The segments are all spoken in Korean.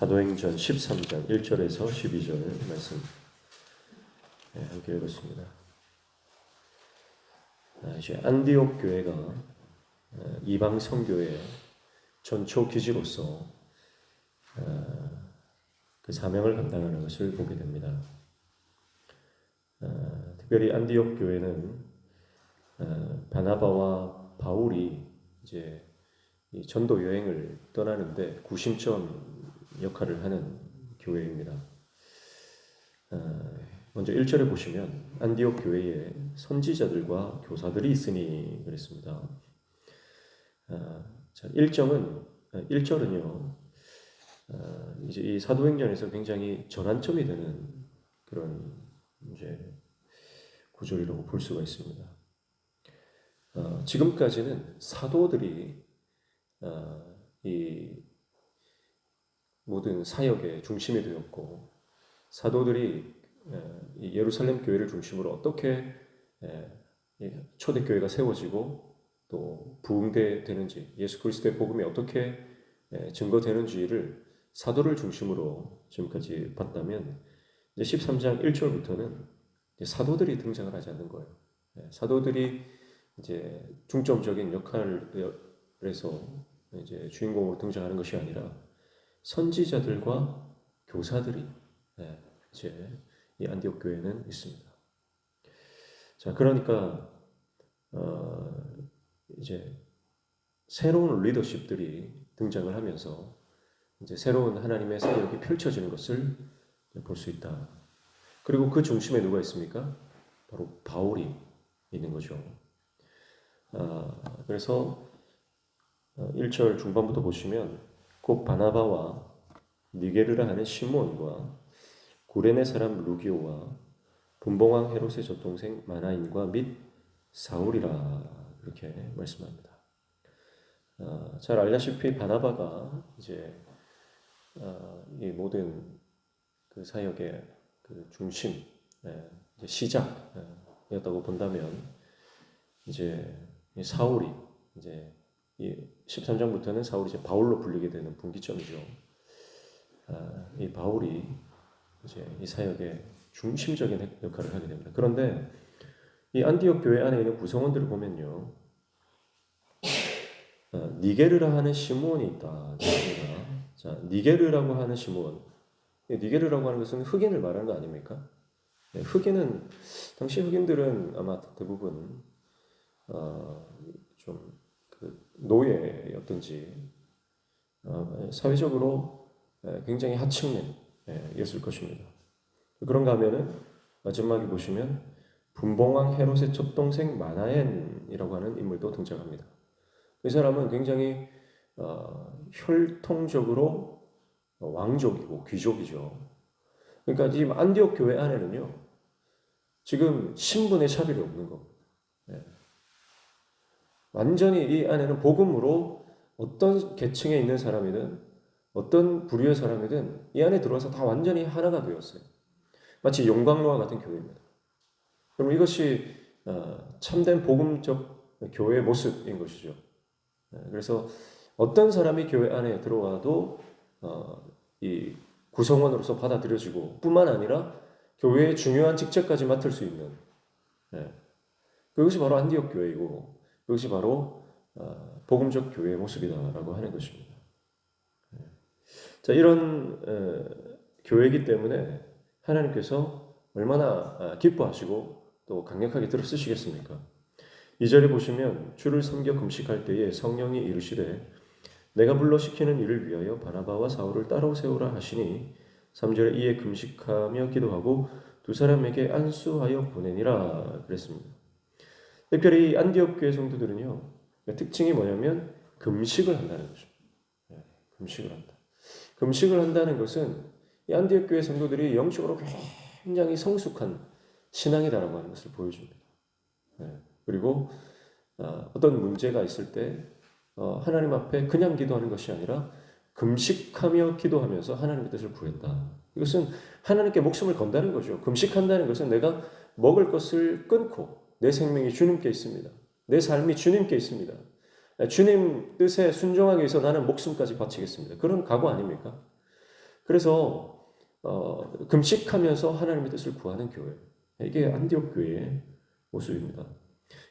사도행전 13장 1절에서 12절 말씀 함께 읽었습니다. 이제 안디옥 교회가 이방 선교의 전초 기지로서 그 사명을 감당하는 것을 보게 됩니다. 특별히 안디옥 교회는 바나바와 바울이 이제 이 전도 여행을 떠나는데 구심점 역할을 하는 교회입니다. 먼저 1절에 보시면 안디옥 교회에 선지자들과 교사들이 있으니 그랬습니다. 자, 1절은요, 이제 이 사도행전에서 굉장히 전환점이 되는 그런 이제 구절이라고 볼 수가 있습니다. 지금까지는 사도들이 이 모든 사역의 중심이 되었고, 사도들이 이 예루살렘 교회를 중심으로 어떻게 초대교회가 세워지고 또 부흥되는지, 예수 그리스도의 복음이 어떻게 증거되는지를 사도를 중심으로 지금까지 봤다면, 이제 13장 1절부터는 사도들이 등장을 하지 않는 거예요. 사도들이 이제 중점적인 역할에서 이제 주인공으로 등장하는 것이 아니라 선지자들과 교사들이 이제 이 안디옥 교회는 있습니다. 자, 그러니까 이제 새로운 리더십들이 등장을 하면서 이제 새로운 하나님의 사역이 펼쳐지는 것을 볼 수 있다. 그리고 그 중심에 누가 있습니까? 바로 바울이 있는 거죠. 그래서 1절 중반부터 보시면 곧 바나바와 니게르라 하는 시몬과 구레네 사람 루기오와 분봉왕 헤롯의 젖동생 마나인과 및 사울이라 이렇게 말씀합니다. 잘 알다시피 바나바가 이제 이 모든 그 사역의 그 중심, 이제 시작이었다고 본다면, 이제 이 사울이 이제 이 13장부터는 사울이 이제 바울로 불리게 되는 분기점이죠. 이 바울이 이제 이 사역의 중심적인 역할을 하게 됩니다. 그런데 이 안디옥 교회 안에 있는 구성원들을 보면요, 니게르라 하는 시몬이 있다. 자, 니게르라고 하는 시몬, 니게르라고 하는 것은 흑인을 말하는 거 아닙니까? 흑인은 당시 흑인들은 아마 대부분 좀 그 노예였든지 사회적으로 굉장히 하층민이었을 것입니다. 그런가 하면은 마지막에 보시면 분봉왕 헤롯의 첩동생 마나엔이라고 하는 인물도 등장합니다. 이 사람은 굉장히 혈통적으로 왕족이고 귀족이죠. 그러니까 지금 안디옥 교회 안에는요, 지금 신분의 차별이 없는 겁니다. 완전히 이 안에는 복음으로 어떤 계층에 있는 사람이든 어떤 부류의 사람이든 이 안에 들어와서 다 완전히 하나가 되었어요. 마치 용광로와 같은 교회입니다. 그럼 이것이 참된 복음적 교회의 모습인 것이죠. 그래서 어떤 사람이 교회 안에 들어와도 이 구성원으로서 받아들여지고 뿐만 아니라 교회의 중요한 직책까지 맡을 수 있는, 그것이 바로 안디옥 교회이고 그것이 바로 복음적 교회의 모습이다라고 하는 것입니다. 자, 이런 교회이기 때문에 하나님께서 얼마나 기뻐하시고 또 강력하게 들어쓰시겠습니까? 2절에 보시면 주를 섬겨 금식할 때에 성령이 이르시되 내가 불러 시키는 일을 위하여 바나바와 사울을 따로 세우라 하시니 3절에 이에 금식하며 기도하고 두 사람에게 안수하여 보내니라 그랬습니다. 특별히 안디옥 교회 성도들은요, 특징이 뭐냐면 금식을 한다는 거죠. 금식을 한다. 금식을 한다는 것은 이 안디옥 교회 성도들이 영적으로 굉장히 성숙한 신앙이다라고 하는 것을 보여줍니다. 그리고 어떤 문제가 있을 때 하나님 앞에 그냥 기도하는 것이 아니라 금식하며 기도하면서 하나님의 뜻을 구한다. 이것은 하나님께 목숨을 건다는 거죠. 금식한다는 것은 내가 먹을 것을 끊고 내 생명이 주님께 있습니다. 내 삶이 주님께 있습니다. 주님 뜻에 순종하기 위해서 나는 목숨까지 바치겠습니다. 그런 각오 아닙니까? 그래서 금식하면서 하나님의 뜻을 구하는 교회. 이게 안디옥 교회의 모습입니다.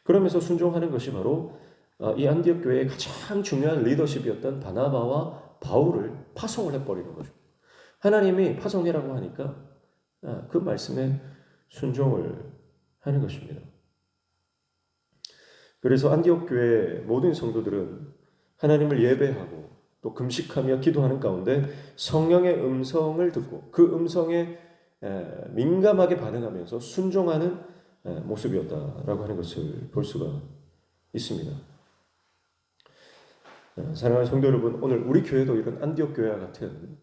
그러면서 순종하는 것이 바로 이 안디옥 교회의 가장 중요한 리더십이었던 바나바와 바울을 파송을 해버리는 거죠. 하나님이 파송이라고 하니까 그 말씀에 순종을 하는 것입니다. 그래서 안디옥 교회 모든 성도들은 하나님을 예배하고 또 금식하며 기도하는 가운데 성령의 음성을 듣고 그 음성에 민감하게 반응하면서 순종하는 모습이었다라고 하는 것을 볼 수가 있습니다. 사랑하는 성도 여러분, 오늘 우리 교회도 이런 안디옥 교회와 같은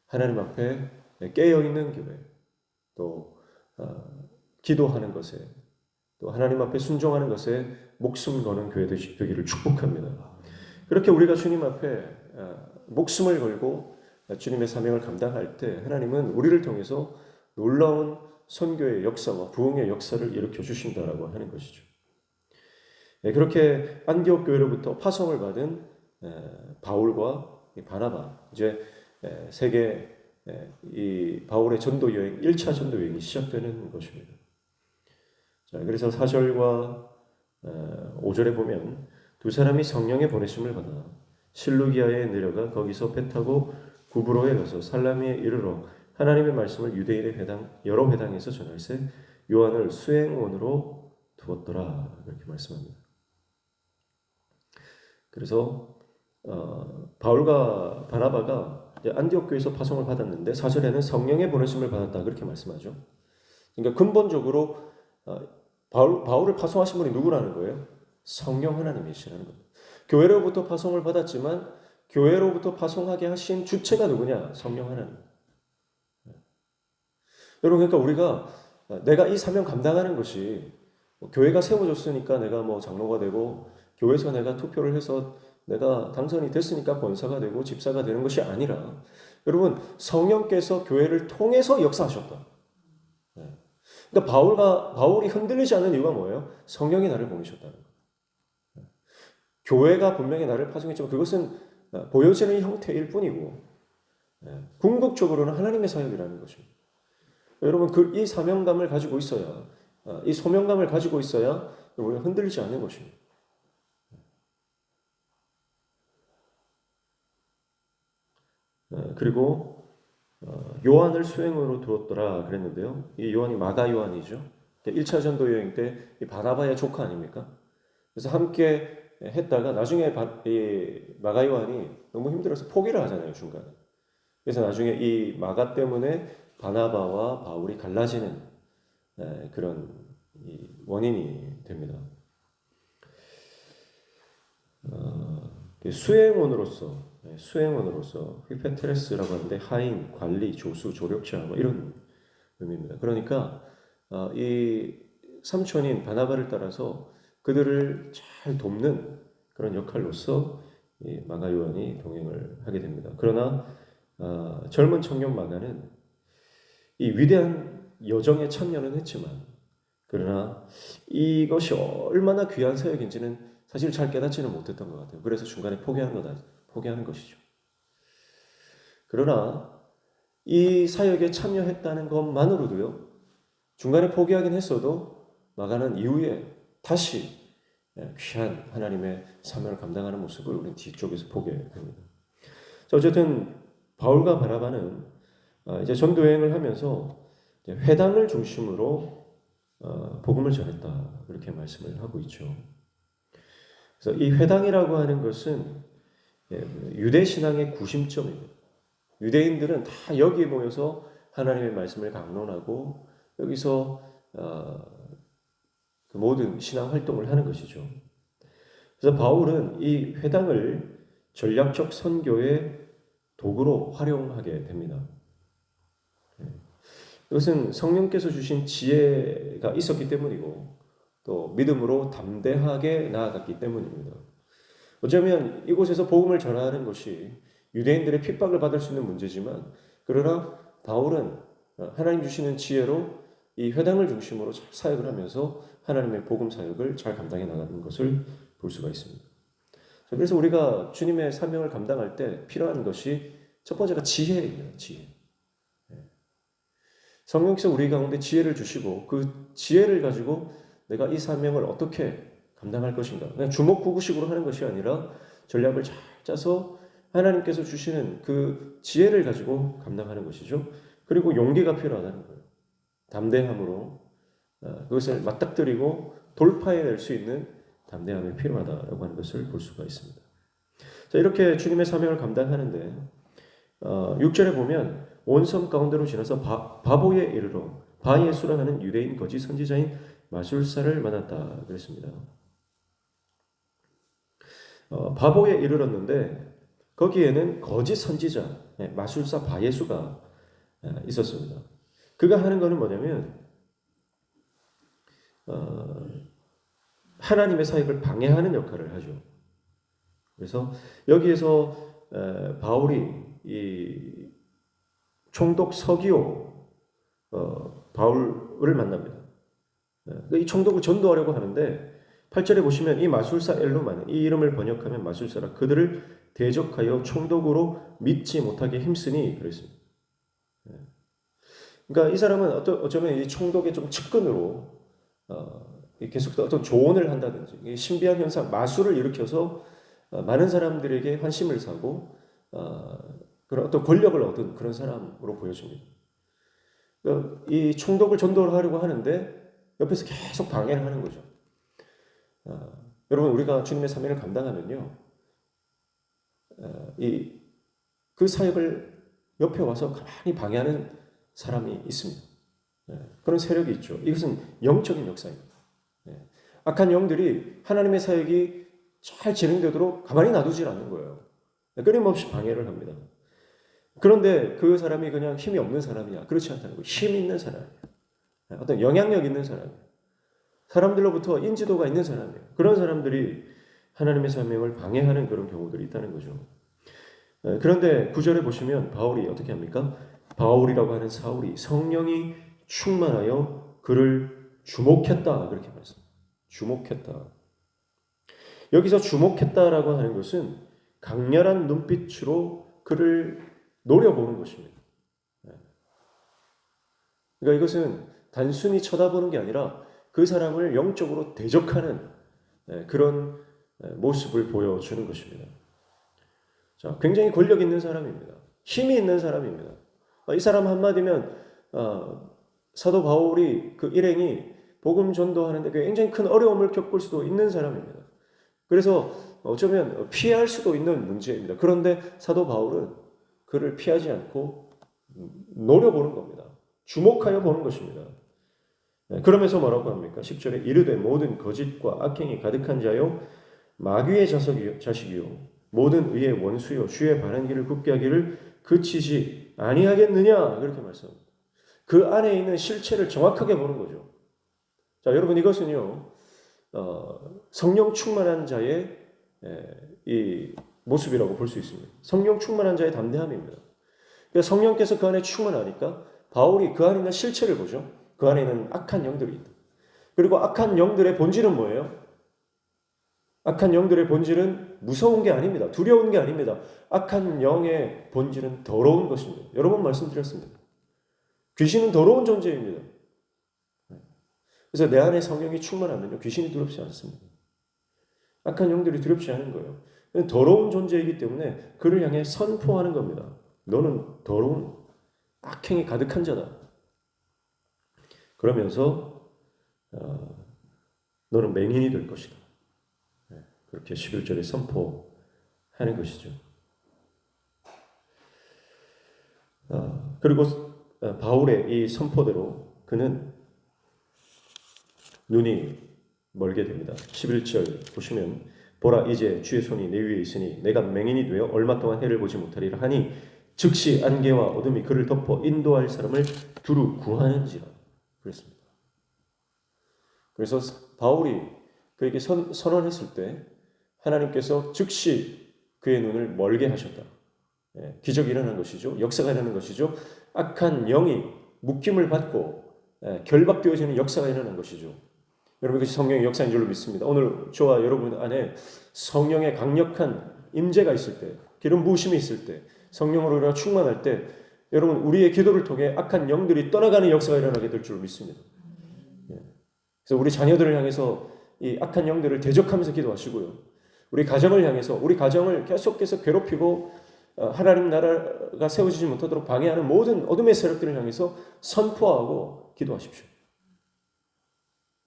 하나님 앞에 깨어있는 교회, 또 기도하는 것에, 또 하나님 앞에 순종하는 것에 목숨 거는 교회 되기를 축복합니다. 그렇게 우리가 주님 앞에 목숨을 걸고 주님의 사명을 감당할 때 하나님은 우리를 통해서 놀라운 선교의 역사와 부흥의 역사를 일으켜 주신다라고 하는 것이죠. 그렇게 안디옥 교회로부터 파송을 받은 바울과 바나바, 이제 세계 이 바울의 전도 여행, 1차 전도 여행이 시작되는 것입니다. 자, 그래서 4절과 5절에 보면 두 사람이 성령의 보내심을 받아 실루기아에 내려가 거기서 배 타고 구브로에 가서 살라미에 이르러 하나님의 말씀을 유대인의 회당 여러 회당에서 전할세 요한을 수행원으로 두었더라. 이렇게 말씀합니다. 그래서 바울과 바나바가 안디옥 교회에서 파송을 받았는데 4절에는 성령의 보내심을 받았다 그렇게 말씀하죠. 그러니까 근본적으로 바울을 파송하신 분이 누구라는 거예요? 성령 하나님이시라는 겁니다. 교회로부터 파송을 받았지만 교회로부터 파송하게 하신 주체가 누구냐? 성령 하나님. 여러분, 그러니까 우리가 내가 이 사명 감당하는 것이 교회가 세워졌으니까 내가 뭐 장로가 되고 교회에서 내가 투표를 해서 내가 당선이 됐으니까 권사가 되고 집사가 되는 것이 아니라 여러분 성령께서 교회를 통해서 역사하셨다. 그러니까 바울이 흔들리지 않는 이유가 뭐예요? 성령이 나를 보내셨다는 거예요. 교회가 분명히 나를 파송했지만 그것은 보여지는 형태일 뿐이고 궁극적으로는 하나님의 사역이라는 것입니다. 여러분 이 사명감을 가지고 있어야 이 소명감을 가지고 있어야 우리가 흔들리지 않는 것입니다. 그리고 요한을 수행으로 두었더라 그랬는데요. 이 요한이 마가 요한이죠. 1차 전도 여행 때 이 바나바의 조카 아닙니까? 그래서 함께 했다가 나중에 이 마가 요한이 너무 힘들어서 포기를 하잖아요, 중간에. 그래서 나중에 이 마가 때문에 바나바와 바울이 갈라지는 그런 원인이 됩니다. 수행원으로서 휘페테레스라고 하는데 하인, 관리, 조수, 조력자 뭐 이런 의미입니다. 그러니까 이 삼촌인 바나바를 따라서 그들을 잘 돕는 그런 역할로서 이 마가 요한이 동행을 하게 됩니다. 그러나 젊은 청년 마가는 이 위대한 여정에 참여는 했지만 그러나 이것이 얼마나 귀한 사역인지는 사실 잘 깨닫지는 못했던 것 같아요. 그래서 중간에 포기하는 것이죠. 그러나 이 사역에 참여했다는 것만으로도요. 중간에 포기하긴 했어도 마가는 이후에 다시 귀한 하나님의 사명을 감당하는 모습을 우리는 뒤쪽에서 보게 됩니다. 자, 어쨌든 바울과 바나바는 이제 전도 여행을 하면서 회당을 중심으로 복음을 전했다 그렇게 말씀을 하고 있죠. 그래서 이 회당이라고 하는 것은 유대 신앙의 구심점입니다. 유대인들은 다 여기에 모여서 하나님의 말씀을 강론하고 여기서 그 모든 신앙 활동을 하는 것이죠. 그래서 바울은 이 회당을 전략적 선교의 도구로 활용하게 됩니다. 이것은 성령께서 주신 지혜가 있었기 때문이고 또 믿음으로 담대하게 나아갔기 때문입니다. 어쩌면 이곳에서 복음을 전하는 것이 유대인들의 핍박을 받을 수 있는 문제지만 그러나 바울은 하나님 주시는 지혜로 이 회당을 중심으로 잘 사역을 하면서 하나님의 복음 사역을 잘 감당해 나가는 것을 볼 수가 있습니다. 그래서 우리가 주님의 사명을 감당할 때 필요한 것이 첫 번째가 지혜입니다. 지혜. 성령께서 우리 가운데 지혜를 주시고 그 지혜를 가지고 내가 이 사명을 어떻게 감당할 것인가. 그냥 주먹구구식으로 하는 것이 아니라 전략을 잘 짜서 하나님께서 주시는 그 지혜를 가지고 감당하는 것이죠. 그리고 용기가 필요하다는 거예요. 담대함으로 그것을 맞닥뜨리고 돌파해낼 수 있는 담대함이 필요하다라고 하는 것을 볼 수가 있습니다. 자, 이렇게 주님의 사명을 감당하는데 6절에 보면 온 섬 가운데로 지나서 바보에 이르러 바예수라 하는 유대인 거짓 선지자인 마술사를 만났다 그랬습니다. 바보에 이르렀는데 거기에는 거짓 선지자 마술사 바예수가 있었습니다. 그가 하는 것은 뭐냐면 하나님의 사역을 방해하는 역할을 하죠. 그래서 여기에서 바울이 이 총독 서기오 바울을 만납니다. 이 총독을 전도하려고 하는데 8절에 보시면 이 마술사 엘루만, 이 이름을 번역하면 마술사라, 그들을 대적하여 총독으로 믿지 못하게 힘쓰니 그랬습니다. 그러니까 이 사람은 어쩌면 이 총독의 좀 측근으로 계속 어떤 조언을 한다든지 신비한 현상, 마술을 일으켜서 많은 사람들에게 환심을 사고 그런 어떤 권력을 얻은 그런 사람으로 보여집니다. 그러니까 이 총독을 전도하려고 하는데 옆에서 계속 방해를 하는 거죠. 여러분, 우리가 주님의 사명을 감당하면요, 그 사역을 옆에 와서 가만히 방해하는 사람이 있습니다. 그런 세력이 있죠. 이것은 영적인 역사입니다. 악한 영들이 하나님의 사역이 잘 진행되도록 가만히 놔두질 않는 거예요. 끊임없이 방해를 합니다. 그런데 그 사람이 그냥 힘이 없는 사람이냐? 그렇지 않다는 거예요. 힘 있는 사람이에요. 어떤 영향력 있는 사람이에요. 사람들로부터 인지도가 있는 사람이에요. 그런 사람들이 하나님의 사명을 방해하는 그런 경우들이 있다는 거죠. 그런데 9절에 보시면 바울이 어떻게 합니까? 바울이라고 하는 사울이 성령이 충만하여 그를 주목했다. 그렇게 말씀합니다. 주목했다. 여기서 주목했다라고 하는 것은 강렬한 눈빛으로 그를 노려보는 것입니다. 그러니까 이것은 단순히 쳐다보는 게 아니라 그 사람을 영적으로 대적하는 그런 모습을 보여주는 것입니다. 자, 굉장히 권력 있는 사람입니다. 힘이 있는 사람입니다. 이 사람 한마디면 사도 바울이 그 일행이 복음 전도하는데 굉장히 큰 어려움을 겪을 수도 있는 사람입니다. 그래서 어쩌면 피할 수도 있는 문제입니다. 그런데 사도 바울은 그를 피하지 않고 노려보는 겁니다. 주목하여 보는 것입니다. 그러면서 뭐라고 합니까? 10절에 이르되 모든 거짓과 악행이 가득한 자요 마귀의 자식이요 모든 의의 원수요 주의 바른 길을 굽게 하기를 그치지 아니하겠느냐 그렇게 말씀합니다. 그 안에 있는 실체를 정확하게 보는 거죠. 자, 여러분, 이것은요 성령 충만한 자의 이 모습이라고 볼 수 있습니다. 성령 충만한 자의 담대함입니다. 그러니까 성령께서 그 안에 충만하니까 바울이 그 안에 있는 실체를 보죠. 그 안에 있는 악한 영들이 있다. 그리고 악한 영들의 본질은 뭐예요? 악한 영들의 본질은 무서운 게 아닙니다. 두려운 게 아닙니다. 악한 영의 본질은 더러운 것입니다. 여러 번 말씀드렸습니다. 귀신은 더러운 존재입니다. 그래서 내 안에 성령이 충만하면요, 귀신이 두렵지 않습니다. 악한 영들이 두렵지 않은 거예요. 더러운 존재이기 때문에 그를 향해 선포하는 겁니다. 너는 더러운 악행이 가득한 자다. 그러면서 너는 맹인이 될 것이다. 그렇게 11절에 선포하는 것이죠. 그리고 바울의 이 선포대로 그는 눈이 멀게 됩니다. 11절 보시면 보라 이제 주의 손이 내 위에 있으니 내가 맹인이 되어 얼마 동안 해를 보지 못하리라 하니 즉시 안개와 어둠이 그를 덮어 인도할 사람을 두루 구하는지라 그랬습니다. 그래서 바울이 그에게 선언했을 때 하나님께서 즉시 그의 눈을 멀게 하셨다. 기적이 일어난 것이죠. 역사가 일어난 것이죠. 악한 영이 묶임을 받고 결박되어지는 역사가 일어난 것이죠. 여러분, 이것이 성령의 역사인 줄로 믿습니다. 오늘 저와 여러분 안에 성령의 강력한 임재가 있을 때, 기름 부으심이 있을 때, 성령으로 우리가 충만할 때 여러분 우리의 기도를 통해 악한 영들이 떠나가는 역사가 일어나게 될 줄 믿습니다. 그래서 우리 자녀들을 향해서 이 악한 영들을 대적하면서 기도하시고요. 우리 가정을 향해서 우리 가정을 계속해서 괴롭히고 하나님 나라가 세워지지 못하도록 방해하는 모든 어둠의 세력들을 향해서 선포하고 기도하십시오.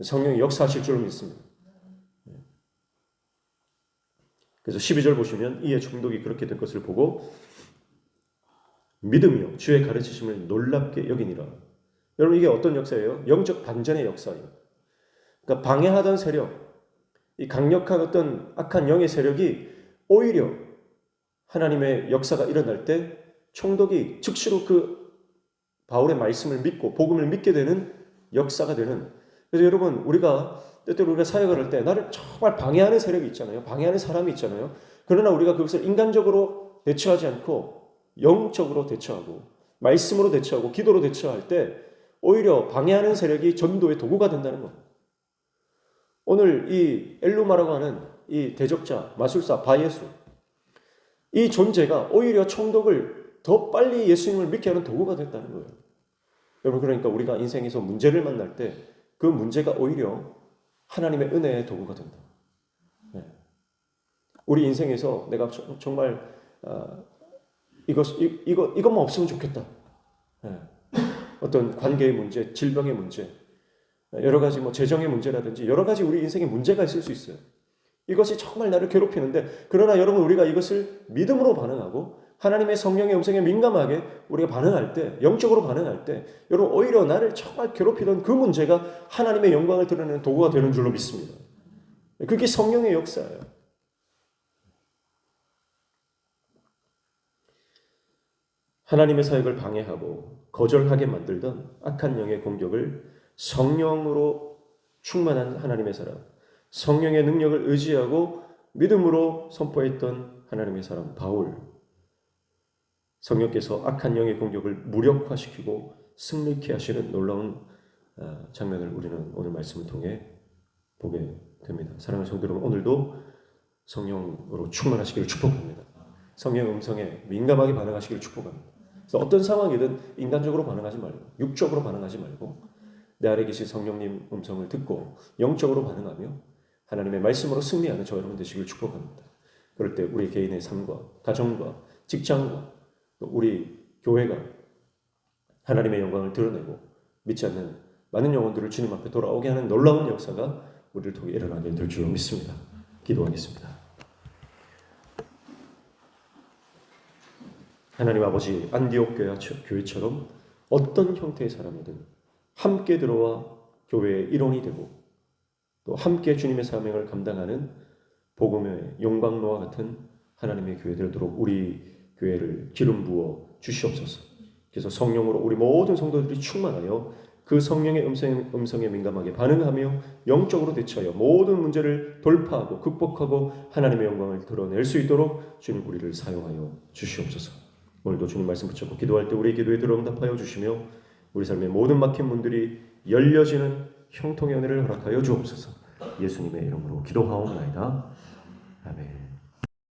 성령이 역사하실 줄 믿습니다. 그래서 12절 보시면 이에 총독이 그렇게 된 것을 보고 믿으며 주의 가르치심을 놀랍게 여기니라. 여러분 이게 어떤 역사예요? 영적 반전의 역사예요. 그러니까 방해하던 세력, 이 강력한 어떤 악한 영의 세력이 오히려 하나님의 역사가 일어날 때 총독이 즉시로 그 바울의 말씀을 믿고 복음을 믿게 되는 역사가 되는. 그래서 여러분 우리가 때때로 우리가 사역을 할 때 나를 정말 방해하는 세력이 있잖아요. 방해하는 사람이 있잖아요. 그러나 우리가 그것을 인간적으로 대처하지 않고 영적으로 대처하고 말씀으로 대처하고 기도로 대처할 때 오히려 방해하는 세력이 전도의 도구가 된다는 겁니다. 오늘 이 엘루마라고 하는 이 대적자, 마술사, 바예수 이 존재가 오히려 총독을 더 빨리 예수님을 믿게 하는 도구가 됐다는 거예요. 여러분 그러니까 우리가 인생에서 문제를 만날 때 그 문제가 오히려 하나님의 은혜의 도구가 된다. 우리 인생에서 내가 정말 이것만 없으면 좋겠다. 어떤 관계의 문제, 질병의 문제, 여러 가지 재정의 문제라든지 여러 가지 우리 인생에 문제가 있을 수 있어요. 이것이 정말 나를 괴롭히는데 그러나 여러분 우리가 이것을 믿음으로 반응하고 하나님의 성령의 음성에 민감하게 우리가 반응할 때 영적으로 반응할 때 여러분 오히려 나를 정말 괴롭히던 그 문제가 하나님의 영광을 드러내는 도구가 되는 줄로 믿습니다. 그게 성령의 역사예요. 하나님의 사역을 방해하고 거절하게 만들던 악한 영의 공격을 성령으로 충만한 하나님의 사람, 성령의 능력을 의지하고 믿음으로 선포했던 하나님의 사람 바울, 성령께서 악한 영의 공격을 무력화시키고 승리케 하시는 놀라운 장면을 우리는 오늘 말씀을 통해 보게 됩니다. 사랑하는 성도 여러분, 오늘도 성령으로 충만하시기를 축복합니다. 성령의 음성에 민감하게 반응하시기를 축복합니다. 그래서 어떤 상황이든 인간적으로 반응하지 말고 육적으로 반응하지 말고 내 안에 계신 성령님 음성을 듣고 영적으로 반응하며 하나님의 말씀으로 승리하는 저 여러분 되시기를 축복합니다. 그럴 때 우리 개인의 삶과 가정과 직장과 또 우리 교회가 하나님의 영광을 드러내고 믿지 않는 많은 영혼들을 주님 앞에 돌아오게 하는 놀라운 역사가 우리를 통해 일어나게 될 줄 믿습니다. 기도하겠습니다. 하나님 아버지, 안디옥 교회처럼 어떤 형태의 사람이든 함께 들어와 교회의 일원이 되고 또 함께 주님의 사명을 감당하는 복음의 영광로와 같은 하나님의 교회 되도록 우리 교회를 기름 부어 주시옵소서. 그래서 성령으로 우리 모든 성도들이 충만하여 그 성령의 음성에 민감하게 반응하며 영적으로 대처하여 모든 문제를 돌파하고 극복하고 하나님의 영광을 드러낼 수 있도록 주님 우리를 사용하여 주시옵소서. 오늘도 주님 말씀 붙잡고 기도할 때 우리의 기도에 들어응답하여 주시며 우리 삶의 모든 막힌 문들이 열려지는 형통의 은혜를 허락하여 주옵소서. 예수님의 이름으로 기도하옵나이다. 아멘.